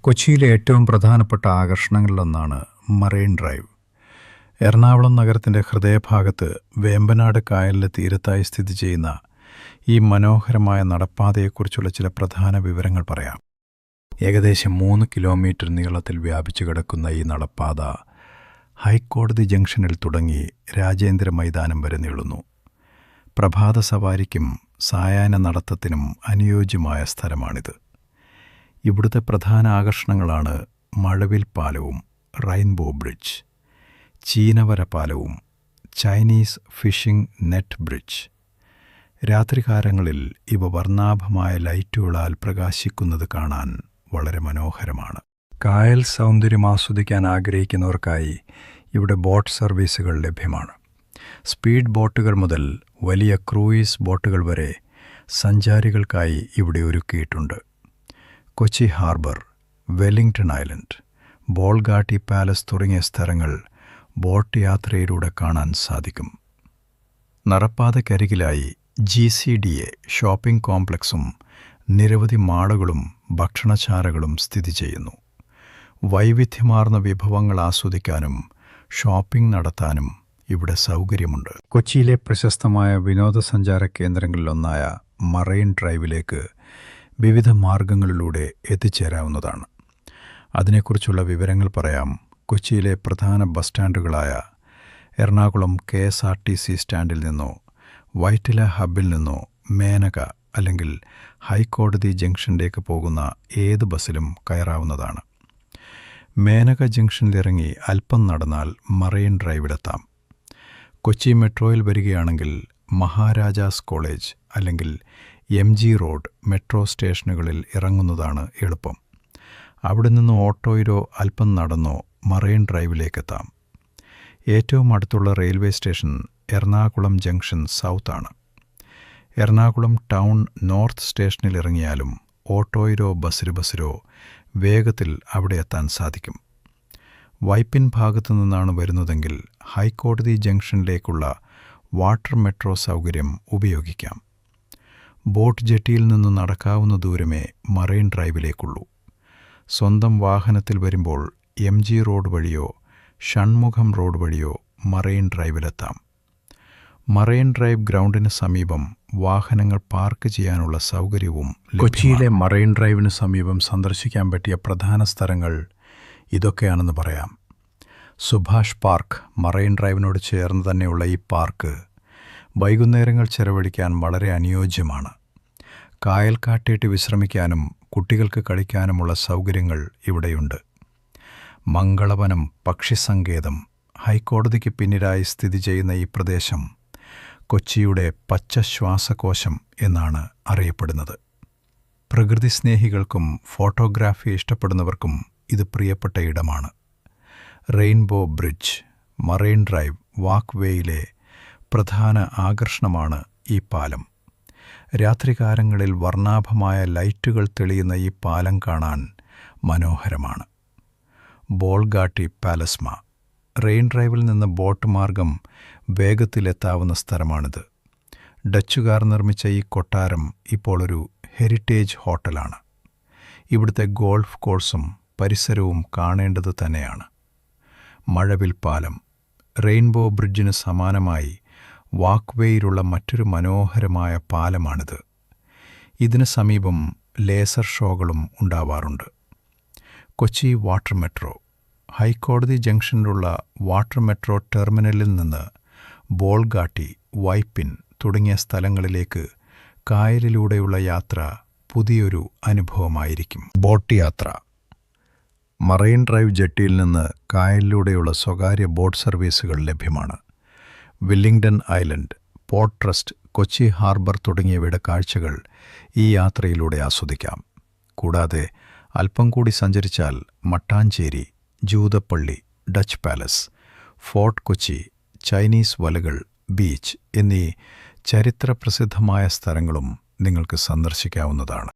കൊച്ചിയിലെ ഏറ്റവും പ്രധാനപ്പെട്ട ആകർഷണങ്ങളിലൊന്നാണ് മറൈൻ ഡ്രൈവ്. എറണാകുളം നഗരത്തിൻ്റെ ഹൃദയഭാഗത്ത് വേമ്പനാട് കായലിൻ്റെ തീരത്തായി സ്ഥിതി ചെയ്യുന്ന ഈ മനോഹരമായ നടപ്പാതയെക്കുറിച്ചുള്ള ചില പ്രധാന വിവരങ്ങൾ പറയാം. ഏകദേശം 3 കിലോമീറ്റർ നീളത്തിൽ വ്യാപിച്ചു കിടക്കുന്ന ഈ നടപ്പാത ഹൈക്കോടതി ജംഗ്ഷനിൽ തുടങ്ങി രാജേന്ദ്ര മൈതാനം വരെ നീളുന്നു. പ്രഭാത സവാരിക്കും സായാഹ്ന നടത്തത്തിനും അനുയോജ്യമായ സ്ഥലമാണിത്. ഇവിടുത്തെ പ്രധാന ആകർഷണങ്ങളാണ് മഴവിൽ പാലവും റെയിൻബോ ബ്രിഡ്ജ്, ചീനവര പാലവും ചൈനീസ് ഫിഷിംഗ് നെറ്റ് ബ്രിഡ്ജ്. രാത്രികാലങ്ങളിൽ ഇവ വർണ്ണാഭമായ ലൈറ്റുകളാൽ പ്രകാശിക്കുന്നത് കാണാൻ വളരെ മനോഹരമാണ്. കായൽ സൗന്ദര്യം ആസ്വദിക്കാൻ ആഗ്രഹിക്കുന്നവർക്കായി ഇവിടെ ബോട്ട് സർവീസുകൾ ലഭ്യമാണ്. സ്പീഡ് ബോട്ടുകൾ മുതൽ വലിയ ക്രൂയിസ് ബോട്ടുകൾ വരെ സഞ്ചാരികൾക്കായി ഇവിടെ ഒരുക്കിയിട്ടുണ്ട്. Kochi harbour, Wellington island, Bolgatty palace തുടങ്ങിയ സ്ഥലങ്ങൾ ബോട്ട് യാത്രയിലൂടെ കാണാൻ സാധിക്കും. നടപ്പാതയ്ക്കരികിലായി GCDA ഷോപ്പിംഗ് കോംപ്ലക്സും നിരവധി മാളുകളും ഭക്ഷണശാലകളും സ്ഥിതി ചെയ്യുന്നു. വൈവിധ്യമാർന്ന വിഭവങ്ങൾ ആസ്വദിക്കാനും ഷോപ്പിംഗ് നടത്താനും ഇവിടെ സൗകര്യമുണ്ട്. കൊച്ചിയിലെ പ്രശസ്തമായ വിനോദസഞ്ചാര കേന്ദ്രങ്ങളിലൊന്നായ മറൈൻ ഡ്രൈവിലേക്ക് വിവിധ മാർഗങ്ങളിലൂടെ എത്തിച്ചേരാവുന്നതാണ്. അതിനെക്കുറിച്ചുള്ള വിവരങ്ങൾ പറയാം. കൊച്ചിയിലെ പ്രധാന ബസ് സ്റ്റാൻഡുകളായ എറണാകുളം KSRTC സ്റ്റാൻഡിൽ നിന്നോ വൈറ്റില ഹബ്ബിൽ നിന്നോ മേനക അല്ലെങ്കിൽ ഹൈക്കോടതി ജംഗ്ഷനിലേക്ക് പോകുന്ന ഏത് ബസ്സിലും കയറാവുന്നതാണ്. മേനക ജംഗ്ഷനിലിറങ്ങി അല്പം നടന്നാൽ മറൈൻ ഡ്രൈവിലെത്താം. കൊച്ചി മെട്രോയിൽ വരികയാണെങ്കിൽ മഹാരാജാസ് കോളേജ് അല്ലെങ്കിൽ MG റോഡ് മെട്രോ സ്റ്റേഷനുകളിൽ ഇറങ്ങുന്നതാണ് എളുപ്പം. അവിടെ നിന്ന് ഓട്ടോയിലോ അല്പം നടന്നോ മറൈൻ ഡ്രൈവിലേക്കെത്താം. ഏറ്റവും അടുത്തുള്ള railway station Ernakulam junction south ആണ്. എറണാകുളം ടൗൺ നോർത്ത് സ്റ്റേഷനിൽ ഇറങ്ങിയാലും ഓട്ടോയിലോ ബസ്സിലോ വേഗത്തിൽ അവിടെ എത്താൻ സാധിക്കും. വൈപ്പിൻ ഭാഗത്തു നിന്നാണ് വരുന്നതെങ്കിൽ ഹൈക്കോടതി ജംഗ്ഷനിലേക്കുള്ള വാട്ടർ മെട്രോ സൗകര്യം ഉപയോഗിക്കാം. ബോട്ട് ജെട്ടിയിൽ നിന്ന് നടക്കാവുന്ന ദൂരമേ മറൈൻ ഡ്രൈവിലേക്കുള്ളൂ. സ്വന്തം വാഹനത്തിൽ വരുമ്പോൾ MG റോഡ് വഴിയോ ഷൺമുഖം റോഡ് വഴിയോ മറൈൻ ഡ്രൈവിലെത്താം. മറൈൻ ഡ്രൈവ് ഗ്രൗണ്ടിന് സമീപം വാഹനങ്ങൾ പാർക്ക് ചെയ്യാനുള്ള സൗകര്യവും ലഭ്യമാണ്. കൊച്ചിയിലെ മറൈൻ ഡ്രൈവിന് സമീപം സന്ദർശിക്കാൻ പറ്റിയ പ്രധാന സ്ഥലങ്ങൾ ഇതൊക്കെയാണെന്ന് പറയാം. സുഭാഷ് പാർക്ക് മറൈൻ ഡ്രൈവിനോട് ചേർന്ന് തന്നെയുള്ള ഈ പാർക്ക് വൈകുന്നേരങ്ങൾ ചെലവഴിക്കാൻ വളരെ അനുയോജ്യമാണ്. കായൽ കാട്ടേറ്റ് വിശ്രമിക്കാനും കുട്ടികൾക്ക് കളിക്കാനുമുള്ള സൗകര്യങ്ങൾ ഇവിടെയുണ്ട്. മംഗളവനം പക്ഷിസങ്കേതം ഹൈക്കോടതിക്ക് പിന്നിലായി സ്ഥിതി ചെയ്യുന്ന ഈ പ്രദേശം കൊച്ചിയുടെ പച്ച ശ്വാസകോശം എന്നാണ് അറിയപ്പെടുന്നത്. പ്രകൃതി സ്നേഹികൾക്കും ഫോട്ടോഗ്രാഫി ഇഷ്ടപ്പെടുന്നവർക്കും ഇത് പ്രിയപ്പെട്ട ഇടമാണ്. റെയിൻബോ ബ്രിഡ്ജ്, മറൈൻ ഡ്രൈവ് വാക്ക് വേയിലെ പ്രധാന ആകർഷണമാണ് ഈ പാലം. രാത്രികാലങ്ങളിൽ വർണ്ണാഭമായ ലൈറ്റുകൾ തെളിയുന്ന ഈ പാലം കാണാൻ മനോഹരമാണ്. ബോൾഗാട്ടി പാലസ്മ, റെയിൻ ഡ്രൈവിൽ നിന്ന് ബോട്ട് മാർഗം വേഗത്തിലെത്താവുന്ന സ്ഥലമാണിത്. ഡച്ചുകാർ നിർമ്മിച്ച ഈ കൊട്ടാരം ഇപ്പോൾ ഒരു ഹെറിറ്റേജ് ഹോട്ടലാണ്. ഇവിടുത്തെ ഗോൾഫ് കോഴ്സും പരിസരവും കാണേണ്ടത് തന്നെയാണ്. മഴവിൽ പാലം, റെയിൻബോ ബ്രിഡ്ജിന് സമാനമായി വാക്ക് വേയിലുള്ള മറ്റൊരു മനോഹരമായ പാലമാണിത്. ഇതിന് സമീപം ലേസർ ഷോകളും ഉണ്ടാവാറുണ്ട്. കൊച്ചി വാട്ടർ മെട്രോ, ഹൈക്കോടതി ജംഗ്ഷനിലുള്ള വാട്ടർ മെട്രോ ടെർമിനലിൽ നിന്ന് ബോൾഗാട്ടി, വൈപ്പിൻ തുടങ്ങിയ സ്ഥലങ്ങളിലേക്ക് കായലിലൂടെയുള്ള യാത്ര പുതിയൊരു അനുഭവമായിരിക്കും. ബോട്ട് യാത്ര, മറൈൻ ഡ്രൈവ് ജെട്ടിയിൽ നിന്ന് കായലിലൂടെയുള്ള സ്വകാര്യ ബോട്ട് സർവീസുകൾ ലഭ്യമാണ്. Wellington island, port trust, Kochi harbour തുടങ്ങിയവയുടെ കാഴ്ചകൾ ഈ യാത്രയിലൂടെ ആസ്വദിക്കാം. കൂടാതെ അല്പം കൂടി സഞ്ചരിച്ചാൽ മട്ടാഞ്ചേരി, ജൂതപ്പള്ളി, Dutch palace, fort Kochi, Chinese വലകൾ, ബീച്ച് എന്നീ ചരിത്രപ്രസിദ്ധമായ സ്ഥലങ്ങളും നിങ്ങൾക്ക് സന്ദർശിക്കാവുന്നതാണ്.